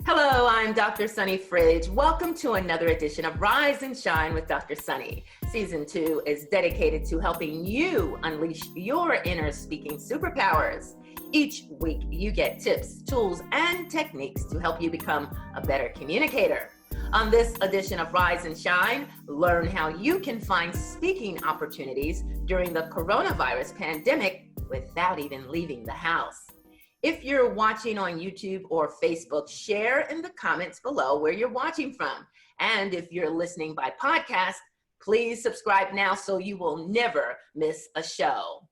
Hello, I'm Dr. Sunny Fridge. Welcome to another edition of Rise and Shine with Dr. Sunny. Season 2 is dedicated to helping you unleash your inner speaking superpowers. Each week, you get tips, tools, and techniques to help you become a better communicator. On this edition of Rise and Shine, learn how you can find speaking opportunities during the coronavirus pandemic without even leaving the house. If you're watching on YouTube or Facebook, share in the comments below where you're watching from. And if you're listening by podcast, please subscribe now so you will never miss a show.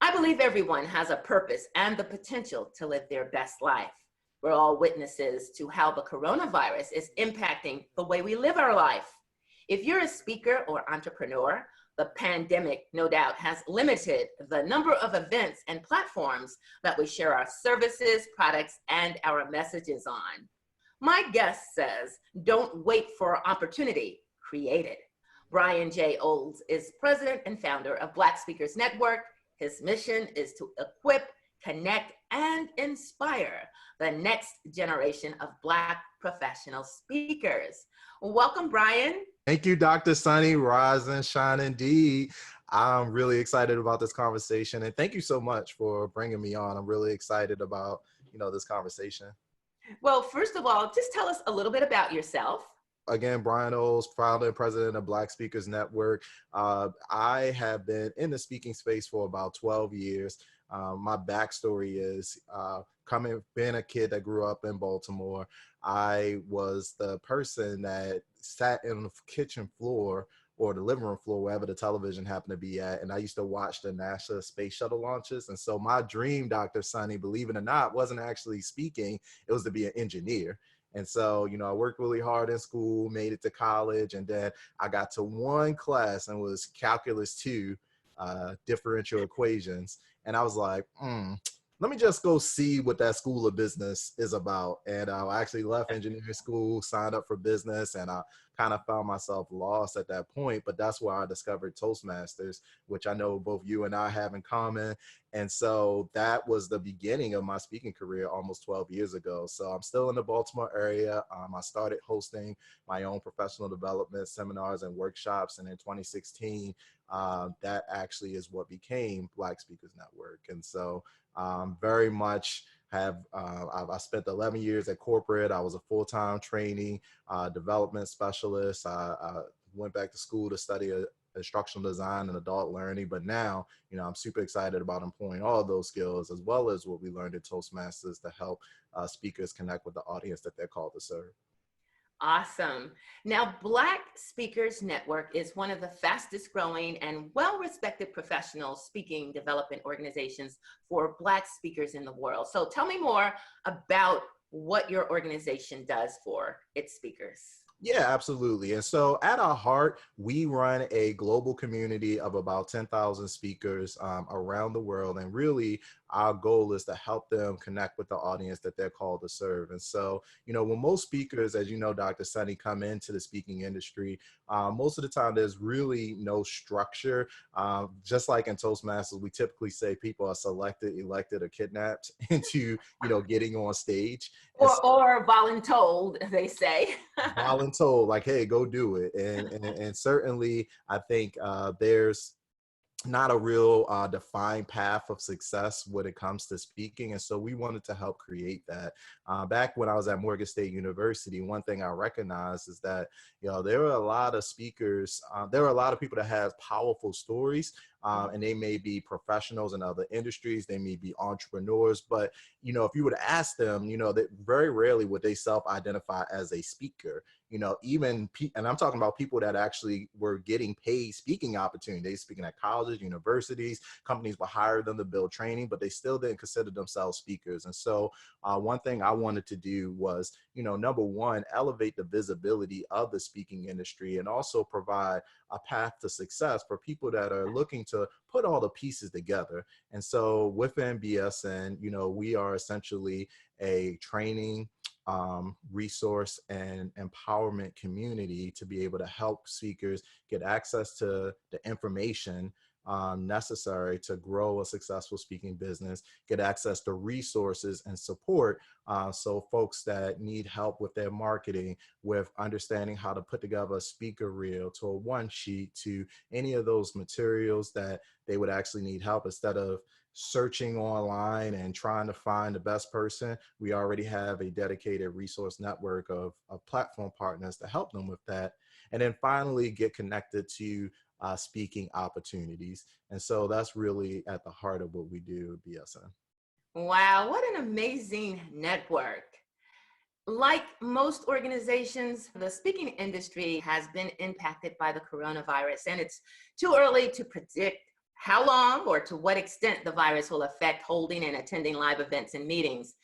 I believe everyone has a purpose and the potential to live their best life. We're all witnesses to how the coronavirus is impacting the way we live our life. If you're a speaker or entrepreneur, the pandemic, no doubt, has limited the number of events and platforms that we share our services, products, and our messages on. My guest says, don't wait for opportunity, create it. Brian J. Olds is president and founder of Black Speakers Network. His mission is to equip, connect, and inspire the next generation of Black professional speakers. Welcome, Brian. Thank you, Dr. Sunny. Rise and shine indeed. I'm really excited about this conversation, and thank you so much for bringing me on. I'm really excited about, this conversation. Well, first of all, just tell us a little bit about yourself. Again, Brian Olds, founder and president of Black Speakers Network. I have been in the speaking space for about 12 years. My backstory is being a kid that grew up in Baltimore. I was the person that sat in the kitchen floor or the living room floor, wherever the television happened to be at. And I used to watch the NASA space shuttle launches. And so my dream, Dr. Sunny, believe it or not, wasn't actually speaking. It was to be an engineer. And so, I worked really hard in school, made it to college, and then I got to one class and was Calculus 2, differential equations. And I was like, let me just go see what that school of business is about. And I actually left engineering school, signed up for business, and I kind of found myself lost at that point. But that's where I discovered Toastmasters, which I know both you and I have in common. And so that was the beginning of my speaking career almost 12 years ago. So I'm still in the Baltimore area. I started hosting my own professional development seminars and workshops. And in 2016, that actually is what became Black Speakers Network. And so very much I spent 11 years at corporate. I was a full-time training development specialist. I went back to school to study instructional design and adult learning. But now, I'm super excited about employing all of those skills as well as what we learned at Toastmasters to help speakers connect with the audience that they're called to serve. Awesome. Now, Black Speakers Network is one of the fastest growing and well-respected professional speaking development organizations for Black speakers in the world. So tell me more about what your organization does for its speakers. Yeah, absolutely. And so at our heart, we run a global community of about 10,000 speakers around the world. And really, our goal is to help them connect with the audience that they're called to serve. And so, when most speakers, as you know, Dr. Sunny, come into the speaking industry, most of the time there's really no structure. Just like in Toastmasters, we typically say people are selected, elected, or kidnapped into, getting on stage. Or voluntold, they say. Voluntold, like, hey, go do it. And certainly, I think there's not a real defined path of success when it comes to speaking. And so we wanted to help create that. Back when I was at Morgan State University, one thing I recognized is that, there are a lot of speakers, there are a lot of people that have powerful stories, and they may be professionals in other industries, they may be entrepreneurs, but, if you were to ask them, that very rarely would they self-identify as a speaker. And I'm talking about people that actually were getting paid speaking opportunities, speaking at colleges, universities, companies would hire them to build training, but they still didn't consider themselves speakers. And so one thing I wanted to do was, number one, elevate the visibility of the speaking industry and also provide a path to success for people that are looking to put all the pieces together. And so within BSN, we are essentially a training resource and empowerment community to be able to help speakers get access to the information necessary to grow a successful speaking business, get access to resources and support. So folks that need help with their marketing, with understanding how to put together a speaker reel, to a one sheet, to any of those materials that they would actually need help, instead of searching online and trying to find the best person. We already have a dedicated resource network of platform partners to help them with that. And then finally get connected to speaking opportunities. And so that's really at the heart of what we do at BSN. Wow, what an amazing network. Like most organizations, the speaking industry has been impacted by the coronavirus, and it's too early to predict how long or to what extent the virus will affect holding and attending live events and meetings.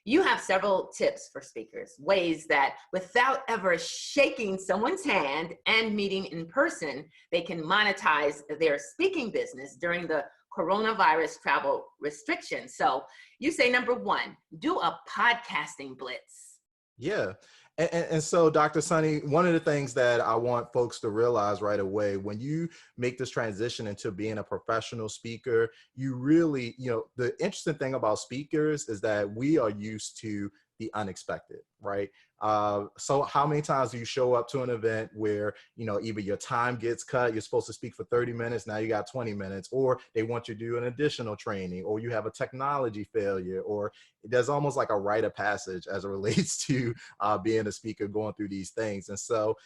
You have several tips for speakers, ways that without ever shaking someone's hand and meeting in person, they can monetize their speaking business during the coronavirus travel restrictions. So you say, number one, do a podcasting blitz. Yeah. And so, Dr. Sunny, one of the things that I want folks to realize right away, when you make this transition into being a professional speaker, you really, the interesting thing about speakers is that we are used to the unexpected, right? So how many times do you show up to an event where, either your time gets cut, you're supposed to speak for 30 minutes, now you got 20 minutes, or they want you to do an additional training, or you have a technology failure, or there's almost like a rite of passage as it relates to being a speaker, going through these things. And so,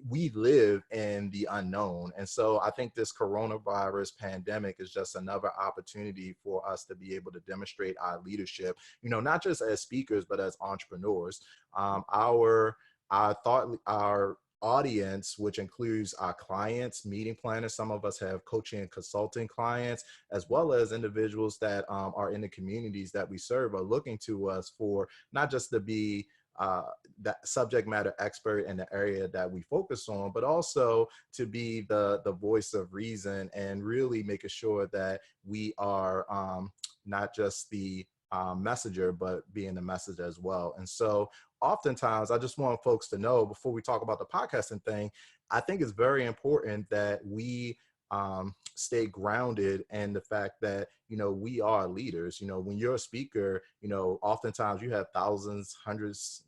we live in the unknown. And so I think this coronavirus pandemic is just another opportunity for us to be able to demonstrate our leadership, not just as speakers, but as entrepreneurs. Our audience, which includes our clients, meeting planners. Some of us have coaching and consulting clients, as well as individuals that are in the communities that we serve, are looking to us for not just to be that subject matter expert in the area that we focus on, but also to be the voice of reason, and really making sure that we are not just the messenger, but being the message as well. And so oftentimes, I just want folks to know, before we talk about the podcasting thing, I think it's very important that we stay grounded in the fact that, we are leaders. When you're a speaker, oftentimes you have thousands, hundreds,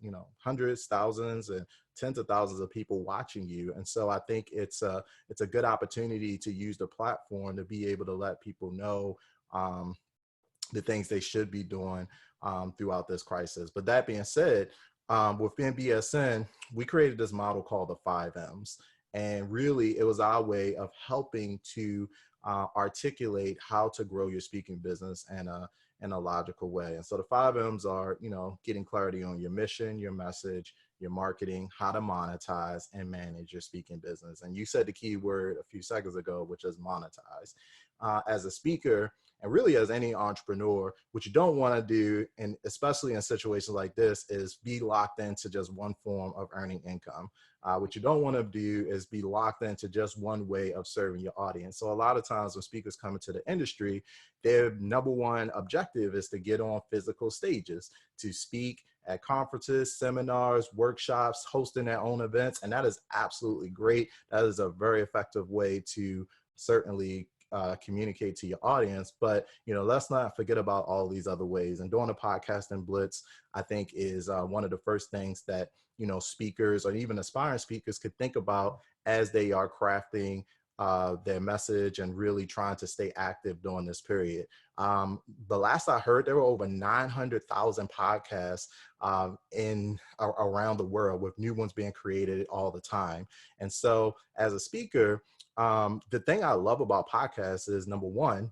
thousands, and tens of thousands of people watching you. And so I think it's a good opportunity to use the platform to be able to let people know the things they should be doing throughout this crisis. But that being said, within BSN, we created this model called the 5 M's. And really, it was our way of helping to articulate how to grow your speaking business in a logical way. And so the 5 M's are, getting clarity on your mission, your message, your marketing, how to monetize and manage your speaking business. And you said the key word a few seconds ago, which is monetize. As a speaker, and really as any entrepreneur, what you don't want to do, and especially in situations like this, is be locked into just one form of earning income. What you don't want to do is be locked into just one way of serving your audience. So a lot of times when speakers come into the industry, their number one objective is to get on physical stages, to speak at conferences, seminars, workshops, hosting their own events. And that is absolutely great. That is a very effective way to certainly communicate to your audience. But, let's not forget about all these other ways. And doing a podcast and blitz, I think, is one of the first things that, speakers or even aspiring speakers could think about as they are crafting their message and really trying to stay active during this period. The last I heard, there were over 900,000 podcasts around the world, with new ones being created all the time. And so as a speaker, the thing I love about podcasts is, number one,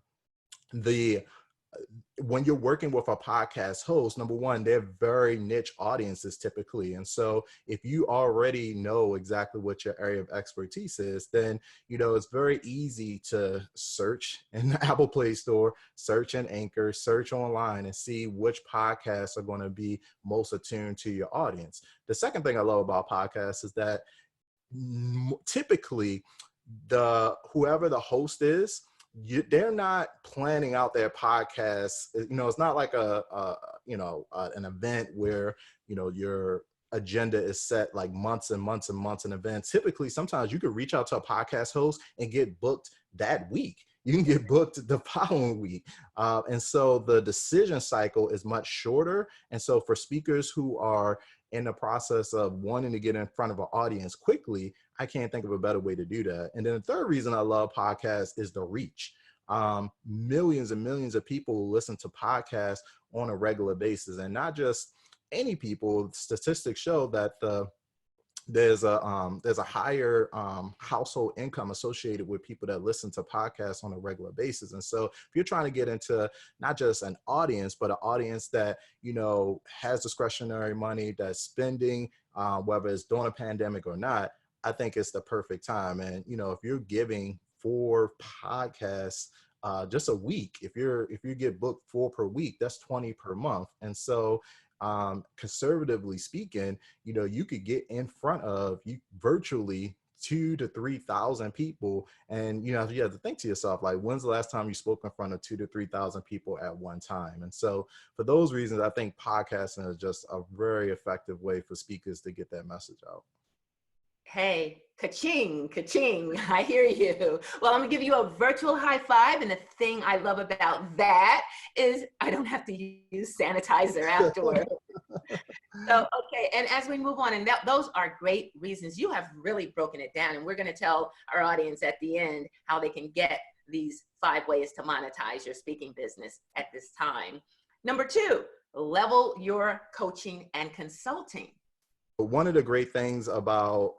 when you're working with a podcast host, number one, they're very niche audiences typically. And so if you already know exactly what your area of expertise is, then, it's very easy to search in the Apple Play Store, search in Anchor, search online, and see which podcasts are going to be most attuned to your audience. The second thing I love about podcasts is that typically whoever the host is, they're not planning out their podcast. It's not like an event where, you're agenda is set like months and months and months in advance. Typically, sometimes you could reach out to a podcast host and get booked that week. You can get booked the following week. And so the decision cycle is much shorter. And so for speakers who are in the process of wanting to get in front of an audience quickly, I can't think of a better way to do that. And then the third reason I love podcasts is the reach. Millions and millions of people listen to podcasts on a regular basis, and not just any people. Statistics show that there's a higher household income associated with people that listen to podcasts on a regular basis. And so if you're trying to get into not just an audience, but an audience that, you know, has discretionary money, that's spending, whether it's during a pandemic or not, I think it's the perfect time. And, you know, if you're giving 4 podcasts just a week, if you get booked 4 per week, that's 20 per month. And so conservatively speaking, you know, you could get in front of you virtually 2,000 to 3,000 people. And, you know, you have to think to yourself, like, when's the last time you spoke in front of 2,000 to 3,000 people at one time? And so for those reasons, I think podcasting is just a very effective way for speakers to get that message out. Hey, ka-ching, ka-ching. I hear you. Well, I'm gonna give you a virtual high five. And the thing I love about that is I don't have to use sanitizer afterward. So, okay. And as we move on, and those are great reasons. You have really broken it down. And we're going to tell our audience at the end how they can get these 5 ways to monetize your speaking business at this time. Number 2, level your coaching and consulting. One of the great things about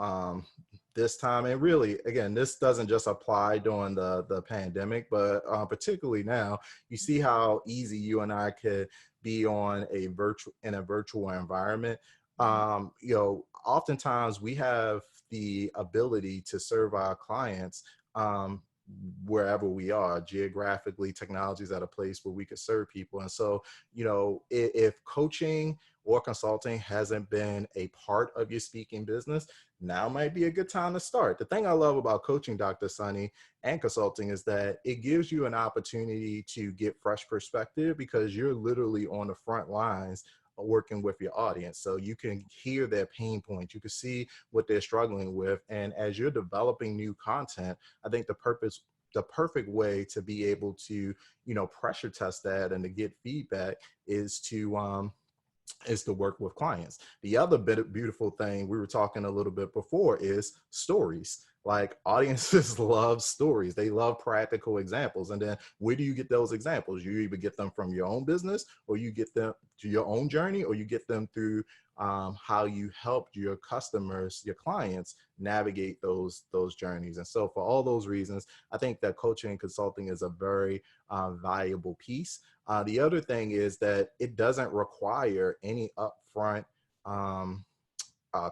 this time, and really, again, this doesn't just apply during the pandemic, but particularly now, you see how easy you and I could be in a virtual environment. You know, oftentimes we have the ability to serve our clients wherever we are geographically. Technology is at a place where we could serve people. And so, you know, if coaching or consulting hasn't been a part of your speaking business, now might be a good time to start. The thing I love about coaching, Dr. Sunny, and consulting is that it gives you an opportunity to get fresh perspective, because you're literally on the front lines working with your audience. So you can hear their pain points, you can see what they're struggling with. And as you're developing new content, I think the perfect way to be able to, you know, pressure test that and to get feedback is to work with clients. The other beautiful thing we were talking a little bit before is stories. Like, audiences love stories. They love practical examples. And then where do you get those examples? You either get them from your own business, or you get them to your own journey, or you get them through how you helped your customers, your clients, navigate those journeys. And so for all those reasons, I think that coaching and consulting is a very valuable piece. The other thing is that it doesn't require any upfront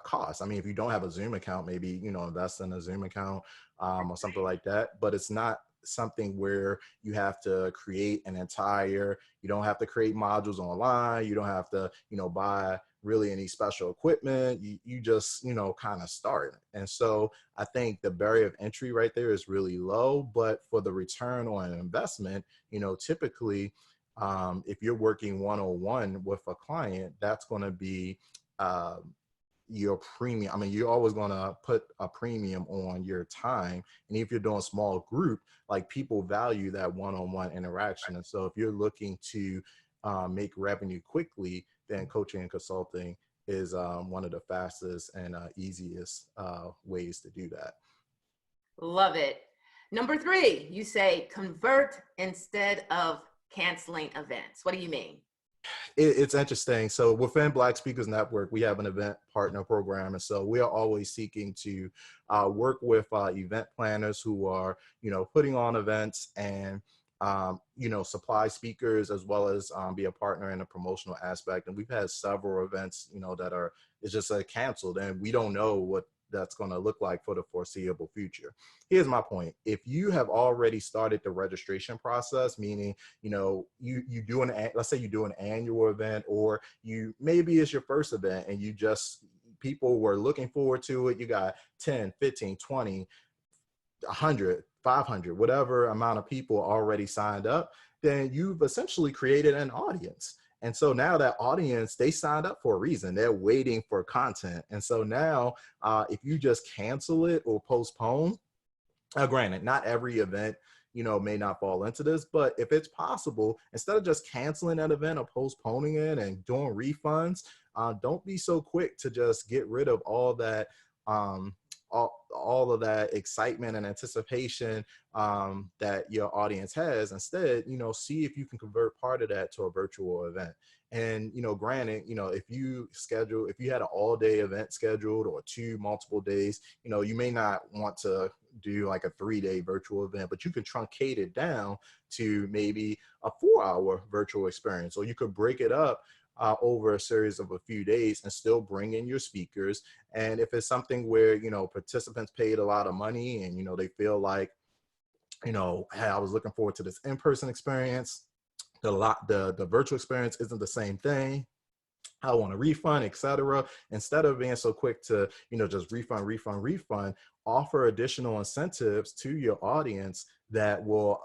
cost. I mean, if you don't have a Zoom account, maybe, you know, invest in a Zoom account or something like that. But it's not something where you have to create you don't have to create modules online. You don't have to, you know, buy really any special equipment. You just, you know, kind of start. And so I think the barrier of entry right there is really low, but for the return on investment, you know, typically if you're working one-on-one with a client, that's going to be your premium. I mean, you're always going to put a premium on your time. And if you're doing a small group, like, people value that one-on-one interaction. And so if you're looking to make revenue quickly, then coaching and consulting is one of the fastest and easiest ways to do that. Love it. Number 3, you say convert instead of canceling events. What do you mean? It's interesting. So within Black Speakers Network, we have an event partner program. And so we are always seeking to work with event planners who are, you know, putting on events and, you know, supply speakers, as well as be a partner in the promotional aspect. And we've had several events, you know, it's just canceled, and we don't know what that's going to look like for the foreseeable future. Here's my point. If you have already started the registration process, meaning, you know, let's say you do an annual event, or maybe it's your first event and people were looking forward to it. You got 10, 15, 20, 100, 500, whatever amount of people already signed up, then you've essentially created an audience. And so now that audience, they signed up for a reason. They're waiting for content. And so now if you just cancel it or postpone, granted, not every event, may not fall into this, but if it's possible, instead of just canceling that event or postponing it and doing refunds, don't be so quick to just get rid of all that, all of that excitement and anticipation that your audience has. Instead, see if you can convert part of that to a virtual event. And, granted, if you had an all day event scheduled or 2 multiple days, you may not want to do like a 3-day virtual event, but you can truncate it down to maybe a 4-hour virtual experience, or you could break it up over a series of a few days and still bring in your speakers. And if it's something where, participants paid a lot of money and, they feel like, hey, I was looking forward to this in-person experience, the virtual experience isn't the same thing, I want a refund, etc. Instead of being so quick to, just refund, offer additional incentives to your audience that will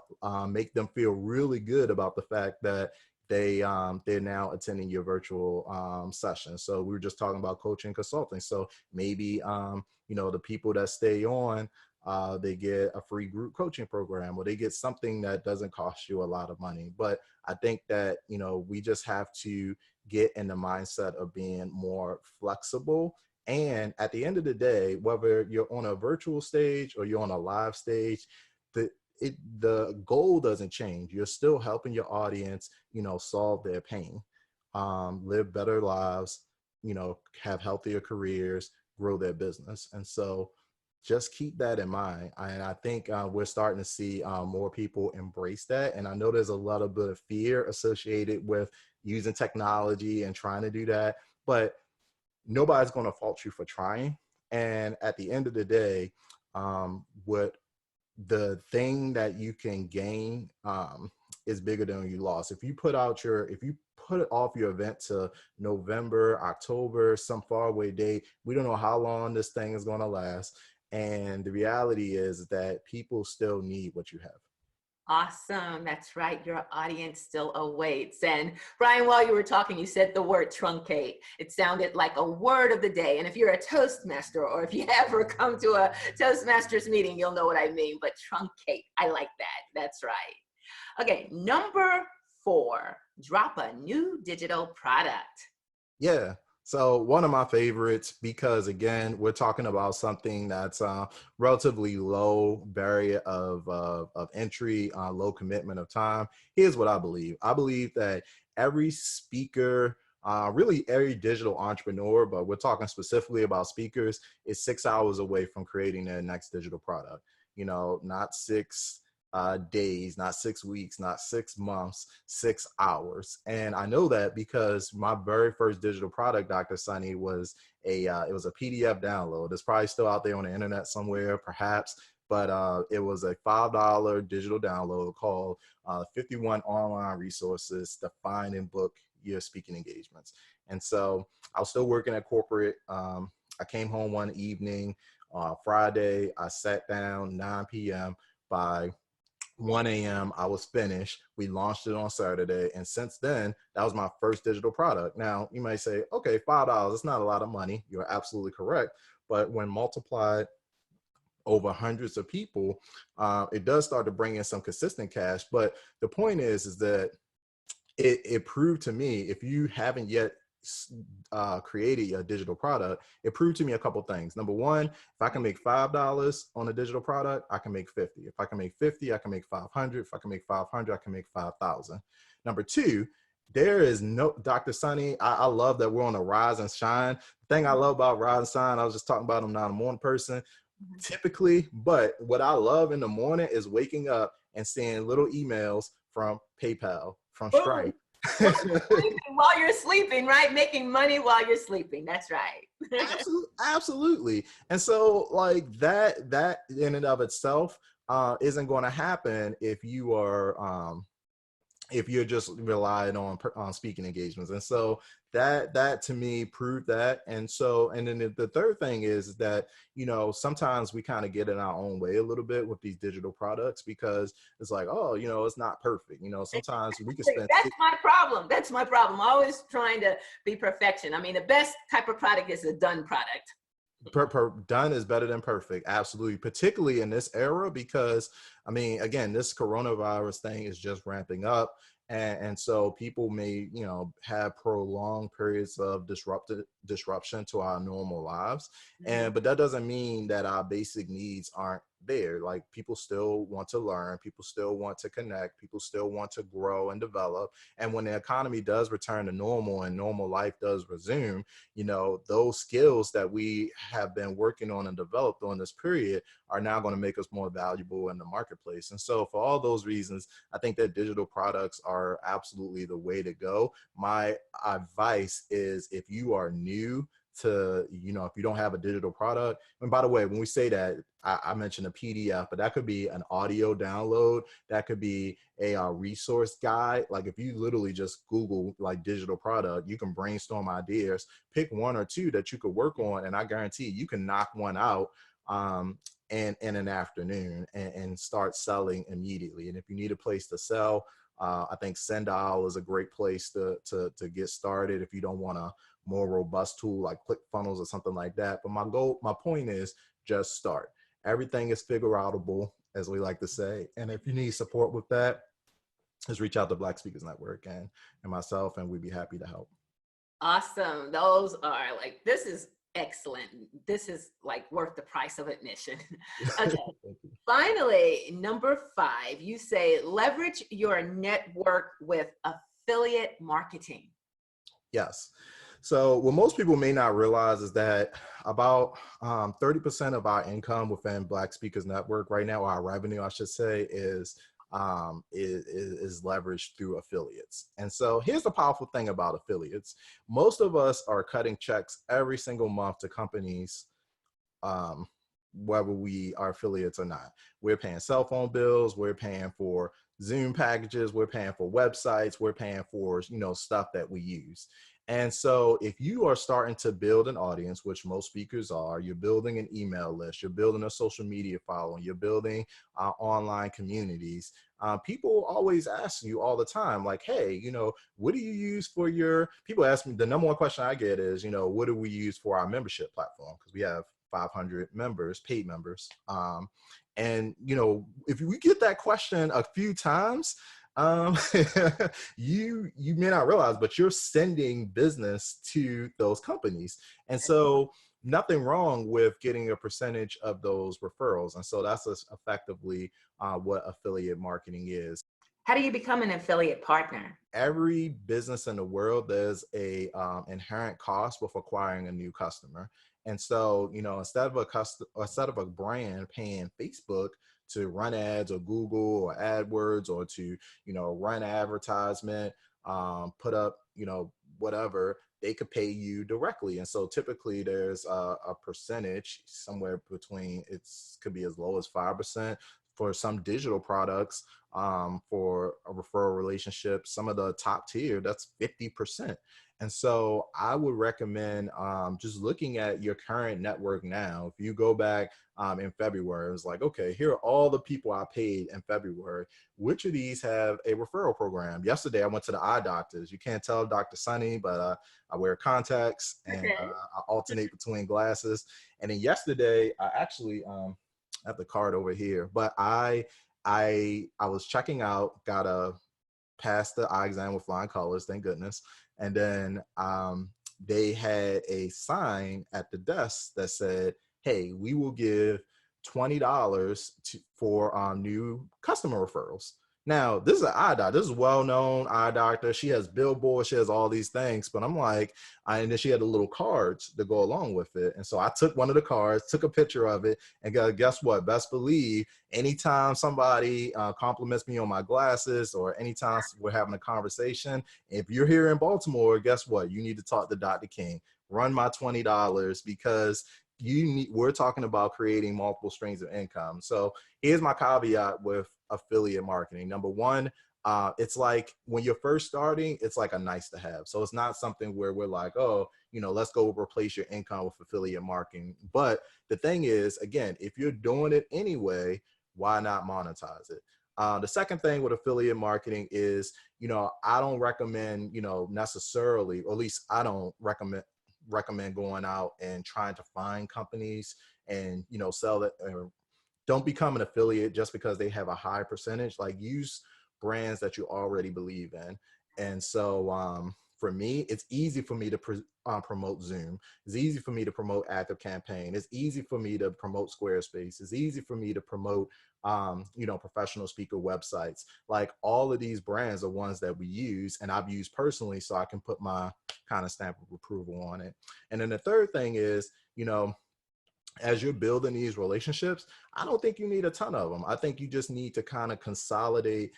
make them feel really good about the fact that they're now attending your virtual session. So we were just talking about coaching consulting. So maybe, the people that stay on, they get a free group coaching program, or they get something that doesn't cost you a lot of money. But I think that, we just have to get in the mindset of being more flexible. And at the end of the day, whether you're on a virtual stage or you're on a live stage, the goal doesn't change. You're still helping your audience, solve their pain, live better lives, have healthier careers, grow their business. And so just keep that in mind. And I think we're starting to see more people embrace that. And I know there's a lot of bit of fear associated with using technology and trying to do that, but nobody's going to fault you for trying. And at the end of the day, what the thing that you can gain is bigger than you lost. If you put off your event to November, October, some faraway date, we don't know how long this thing is going to last. And the reality is that people still need what you have. Awesome. That's right. Your audience still awaits. And Brian, while you were talking, you said the word truncate. It sounded like a word of the day. And if you're a Toastmaster, or if you ever come to a Toastmasters meeting, you'll know what I mean. But truncate, I like that. That's right. Okay, number 4, drop a new digital product. Yeah. So one of my favorites, because again, we're talking about something that's relatively low barrier of entry, low commitment of time. Here's what I believe. I believe that every speaker, really every digital entrepreneur, but we're talking specifically about speakers, is 6 hours away from creating their next digital product. Not 6 days, not 6 weeks, not 6 months, 6 hours. And I know that because my very first digital product, Dr. Sunny, was it was a PDF download. It's probably still out there on the internet somewhere, perhaps, but it was a $5 digital download called 51 Online Resources to Find and Book Your Speaking Engagements. And so I was still working at corporate. I came home one evening, Friday. I sat down 9 p.m. By 1 a.m. I was finished. We launched it on Saturday. And since then, that was my first digital product. Now, you might say, okay, $5, it's not a lot of money. You're absolutely correct. But when multiplied over hundreds of people, it does start to bring in some consistent cash. But the point is that it proved to me, if you haven't yet created a digital product, it proved to me a couple things. Number one, if I can make $5 on a digital product, I can make 50. If I can make 50, I can make 500. If I can make 500, I can make 5,000. Number two, there is no, Dr. Sunny, I love that we're on a rise and shine. The thing I love about rise and shine, I was just talking about, I'm not a morning person typically, but what I love in the morning is waking up and seeing little emails from PayPal, from Stripe. While you're sleeping, right? Making money while you're sleeping. That's right. Absolutely. And so like that in and of itself isn't going to happen if you are if you're just relying on speaking engagements. And so that to me proved that. And so, and then the third thing is that, you know, sometimes we kind of get in our own way a little bit with these digital products, because it's like, oh, you know, it's not perfect. You know, sometimes we can spend That's my problem. That's my problem. Always trying to be perfection. I mean, the best type of product is a done product. done is better than perfect. Absolutely. Particularly in this era, because I mean, again, this coronavirus thing is just ramping up. And so people may, you know, have prolonged periods of disruption to our normal lives. Mhm. But that doesn't mean that our basic needs aren't there. Like, people still want to learn, people still want to connect, people still want to grow and develop. And when the economy does return to normal and normal life does resume, you know, those skills that we have been working on and developed during this period are now going to make us more valuable in the marketplace. And so for all those reasons, I think that digital products are absolutely the way to go. My advice is, if you are new to, you know, if you don't have a digital product, and by the way, when we say that, I mentioned a PDF, but that could be an audio download, that could be a resource guide. Like, if you literally just Google like digital product, you can brainstorm ideas, pick one or two that you could work on, and I guarantee you can knock one out in an afternoon, and start selling immediately. And if you need a place to sell, I think Sendile is a great place to get started if you don't want a more robust tool like ClickFunnels or something like that. But my point is, just start. Everything is figure outable, as we like to say. And if you need support with that, just reach out to Black Speakers Network and myself, and we'd be happy to help. Awesome. Those are like, this is excellent. This is like worth the price of admission. Okay. Finally, number 5, you say leverage your network with affiliate marketing. Yes. So what most people may not realize is that about 30% of our income within Black Speakers Network right now, our revenue, I should say, is leveraged through affiliates. And so here's the powerful thing about affiliates. Most of us are cutting checks every single month to companies, um, whether we are affiliates or not. We're paying cell phone bills, we're paying for Zoom packages, we're paying for websites, we're paying for, you know, stuff that we use. And so if you are starting to build an audience, which most speakers are, you're building an email list, you're building a social media following, you're building online communities, people always ask you all the time, like, hey, you know, what do you use for your, people ask me, the number one question I get is, you know, what do we use for our membership platform? Because we have 500 members, paid members. And, you know, if we get that question a few times, you may not realize, but you're sending business to those companies. And so nothing wrong with getting a percentage of those referrals. And so that's effectively what affiliate marketing is. How do you become an affiliate partner? Every business in the world, there's a inherent cost with acquiring a new customer. And so, you know, instead of a brand paying Facebook to run ads, or Google or AdWords, or to, you know, run advertisement, put up, you know, whatever, they could pay you directly. And so typically there's a percentage somewhere between, could be as low as 5% for some digital products, for a referral relationship. Some of the top tier, that's 50%. And so I would recommend just looking at your current network now. If you go back in February, it was like, okay, here are all the people I paid in February. Which of these have a referral program? Yesterday, I went to the eye doctors. You can't tell Dr. Sunny, but I wear contacts, and Okay. I alternate between glasses. And then yesterday, I actually, I have the card over here, but I was checking out, got a passed the eye exam with flying colors, thank goodness. And then they had a sign at the desk that said, hey, we will give $20 for new customer referrals. Now, this is an eye doctor. This is a well-known eye doctor. She has billboards. She has all these things. But I'm like, and then she had the little cards to go along with it. And so I took one of the cards, took a picture of it, and guess what? Best believe, anytime somebody compliments me on my glasses, or anytime we're having a conversation, if you're here in Baltimore, guess what? You need to talk to Dr. King. Run my $20, because we're talking about creating multiple streams of income. So here's my caveat with affiliate marketing. Number one, it's like when you're first starting, it's like a nice to have. So it's not something where we're like, oh, let's go replace your income with affiliate marketing. But the thing is, again, if you're doing it anyway, why not monetize it? The second thing with affiliate marketing is, I don't recommend, necessarily, or at least I don't recommend going out and trying to find companies and, sell it. Don't become an affiliate just because they have a high percentage. Like, use brands that you already believe in. And so for me, it's easy for me to promote Zoom. It's easy for me to promote ActiveCampaign. It's easy for me to promote Squarespace. It's easy for me to promote professional speaker websites. Like, all of these brands are ones that we use and I've used personally, so I can put my kind of stamp of approval on it. And then the third thing is, as you're building these relationships, I don't think you need a ton of them. I think you just need to kind of consolidate,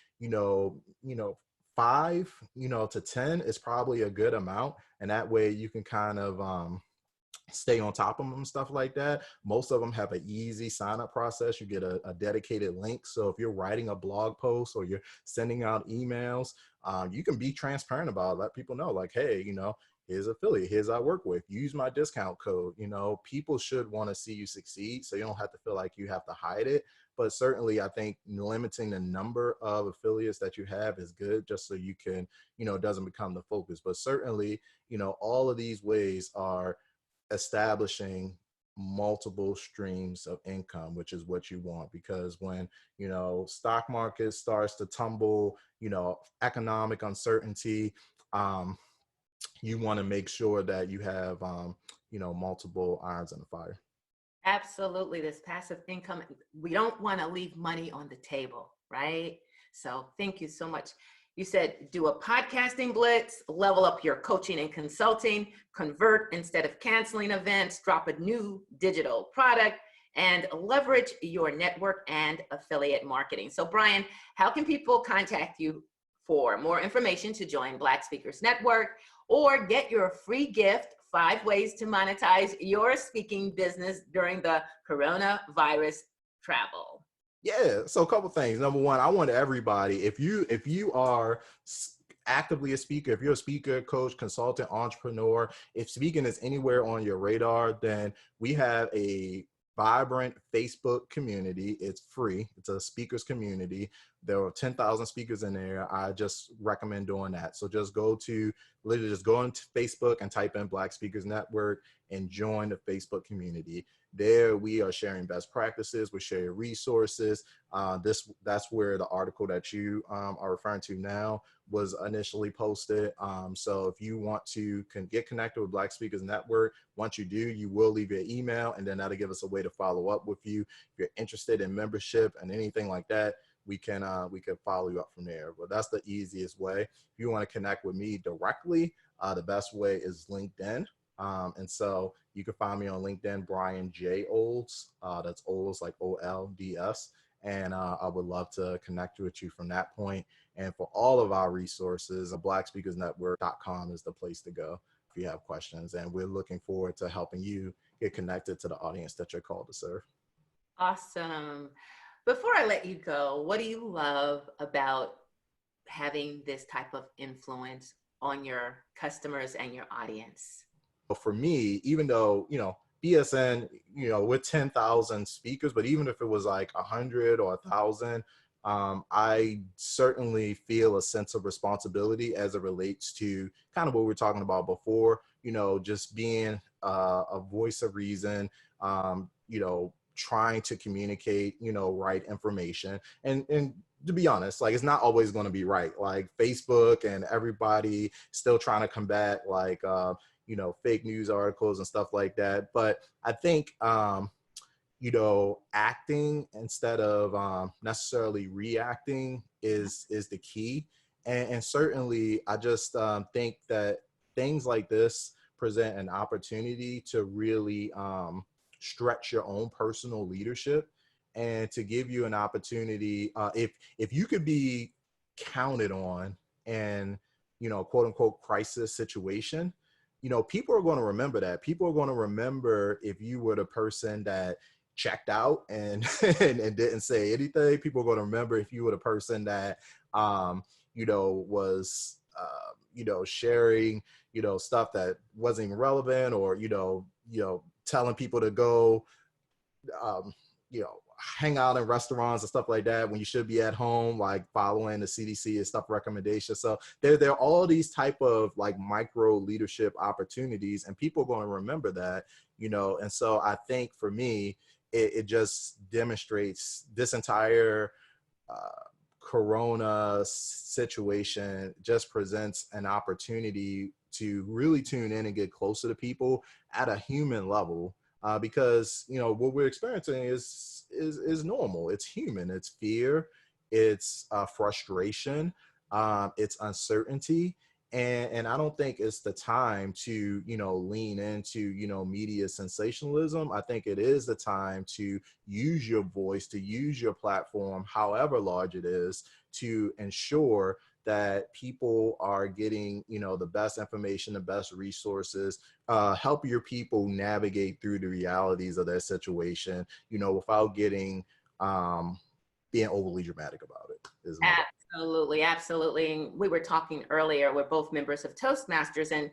5, to 10 is probably a good amount. And that way you can kind of stay on top of them and stuff like that. Most of them have an easy sign up process. You get a dedicated link. So if you're writing a blog post or you're sending out emails, you can be transparent about it. Let people know, like, hey, here's affiliate, here's I work with, use my discount code. People should want to see you succeed, so you don't have to feel like you have to hide it. But certainly I think limiting the number of affiliates that you have is good, just so you can, it doesn't become the focus. But certainly, all of these ways are establishing multiple streams of income, which is what you want. Because when, stock market starts to tumble, economic uncertainty, you want to make sure that you have, multiple irons in the fire. Absolutely. This passive income, we don't want to leave money on the table, right? So thank you so much. You said do a podcasting blitz, level up your coaching and consulting, convert instead of canceling events, drop a new digital product, and leverage your network and affiliate marketing. So Brian, how can people contact you for more information to join Black Speakers Network or get your free gift, 5 ways to monetize your speaking business during the coronavirus travel? Yeah, so a couple things. Number one, I want everybody, if you are actively a speaker, if you're a speaker, coach, consultant, entrepreneur, if speaking is anywhere on your radar, then we have a vibrant Facebook community. It's free. It's a speakers community. There are 10,000 speakers in there. I just recommend doing that. So just go into Facebook and type in Black Speakers Network and join the Facebook community. There we are sharing best practices, we're sharing resources. That's where the article that you are referring to now was initially posted. So if you want to get connected with Black Speakers Network, once you do, you will leave your email, and then that'll give us a way to follow up with you. If you're interested in membership and anything like that, we can follow you up from there. But that's the easiest way. If you want to connect with me directly, the best way is LinkedIn. And so you can find me on LinkedIn, Brian J. Olds. That's Olds, like OLDS. And I would love to connect with you from that point. And for all of our resources, blackspeakersnetwork.com is the place to go if you have questions. And we're looking forward to helping you get connected to the audience that you're called to serve. Awesome. Before I let you go, what do you love about having this type of influence on your customers and your audience? For me, even though, BSN, we're 10,000 speakers, but even if it was like 100 or 1,000, I certainly feel a sense of responsibility as it relates to kind of what we were talking about before, just being a voice of reason, trying to communicate, right information. And to be honest, like, it's not always going to be right. Like, Facebook and everybody still trying to combat, like, fake news articles and stuff like that. But I think, acting instead of necessarily reacting is the key. And certainly, I just think that things like this present an opportunity to really stretch your own personal leadership and to give you an opportunity. If you could be counted on in, quote unquote, crisis situation, people are going to remember that. People are going to remember if you were the person that checked out and and didn't say anything. People are going to remember if you were the person that was sharing stuff that wasn't even relevant, or telling people to go um, hang out in restaurants and stuff like that when you should be at home, like following the CDC and stuff recommendations. So there are all these type of like micro leadership opportunities, and people are going to remember that, and so I think for me, it just demonstrates this entire Corona situation just presents an opportunity to really tune in and get closer to people at a human level, because what we're experiencing is normal. It's human. It's fear. It's frustration. It's uncertainty. And I don't think it's the time to, lean into, media sensationalism. I think it is the time to use your voice, to use your platform, however large it is, to ensure that people are getting, the best information, the best resources, help your people navigate through the realities of their situation, without getting, being overly dramatic about it. Absolutely, absolutely. We were talking earlier, we're both members of Toastmasters, and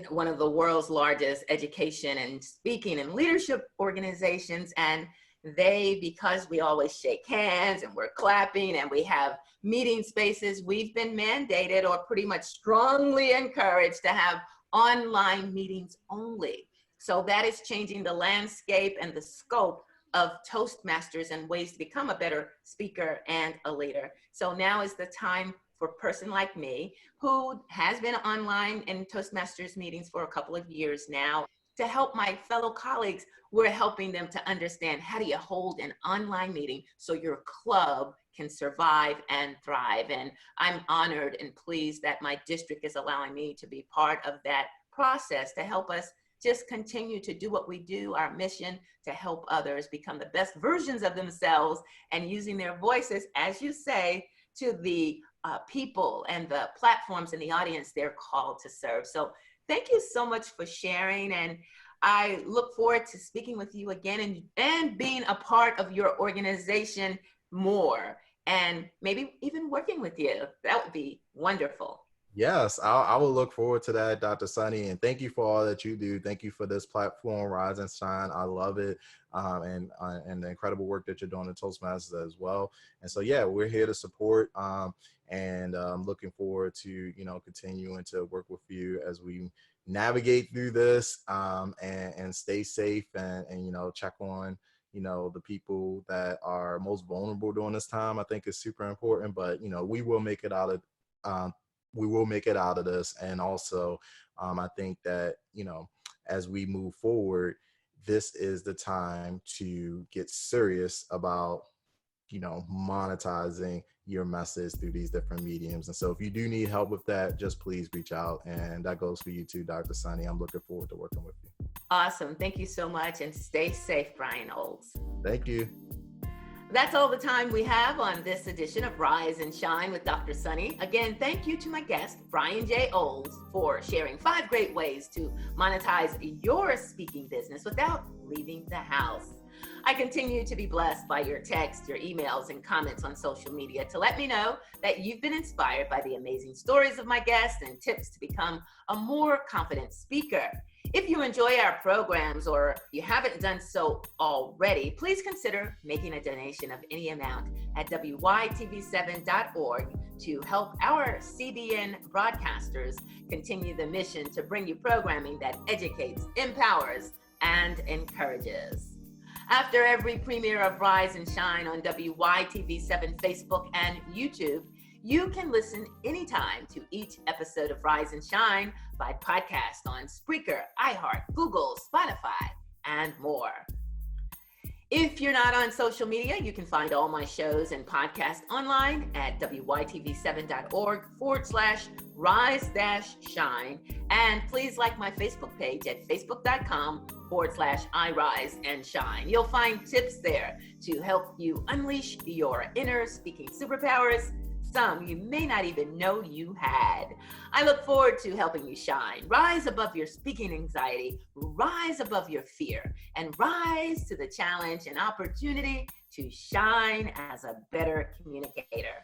one of the world's largest education and speaking and leadership organizations. And because we always shake hands and we're clapping and we have meeting spaces, we've been mandated or pretty much strongly encouraged to have online meetings only. So that is changing the landscape and the scope of Toastmasters and ways to become a better speaker and a leader. So now is the time for a person like me, who has been online in Toastmasters meetings for a couple of years now, to help my fellow colleagues. We're helping them to understand, how do you hold an online meeting so your club can survive and thrive? And I'm honored and pleased that my district is allowing me to be part of that process to help us just continue to do what we do, our mission to help others become the best versions of themselves, and using their voices, as you say, to the people and the platforms and the audience they're called to serve. So thank you so much for sharing. And I look forward to speaking with you again and being a part of your organization more, and maybe even working with you. That would be wonderful. Yes, I will look forward to that, Dr. Sunny, and thank you for all that you do. Thank you for this platform, Rise and Shine. I love it, and the incredible work that you're doing in Toastmasters as well. And so, yeah, we're here to support, and looking forward to continuing to work with you as we navigate through this, and stay safe, and check on the people that are most vulnerable during this time. I think is super important, but we will make it out of. We will make it out of this. And also, I think that, as we move forward, this is the time to get serious about, monetizing your message through these different mediums. And so if you do need help with that, just please reach out. And that goes for you too, Dr. Sunny. I'm looking forward to working with you. Awesome. Thank you so much. And stay safe, Brian Olds. Thank you. That's all the time we have on this edition of Rise and Shine with Dr. Sunny. Again, thank you to my guest, Brian J. Olds, for sharing 5 great ways to monetize your speaking business without leaving the house. I continue to be blessed by your texts, your emails, and comments on social media to let me know that you've been inspired by the amazing stories of my guests and tips to become a more confident speaker. If you enjoy our programs, or you haven't done so already, please consider making a donation of any amount at wytv7.org to help our CBN broadcasters continue the mission to bring you programming that educates, empowers, and encourages. After every premiere of Rise and Shine on WYTV7 Facebook and YouTube, you can listen anytime to each episode of Rise and Shine by podcast on Spreaker, iHeart, Google, Spotify, and more. If you're not on social media, you can find all my shows and podcasts online at wytv7.org/rise-shine. And please like my Facebook page at facebook.com/iRiseAndShine. You'll find tips there to help you unleash your inner speaking superpowers, some you may not even know you had. I look forward to helping you shine. Rise above your speaking anxiety, rise above your fear, and rise to the challenge and opportunity to shine as a better communicator.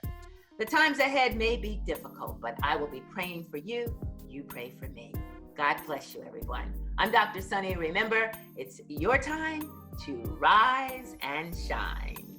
The times ahead may be difficult, but I will be praying for you. You pray for me. God bless you, everyone. I'm Dr. Sunny. Remember, it's your time to rise and shine.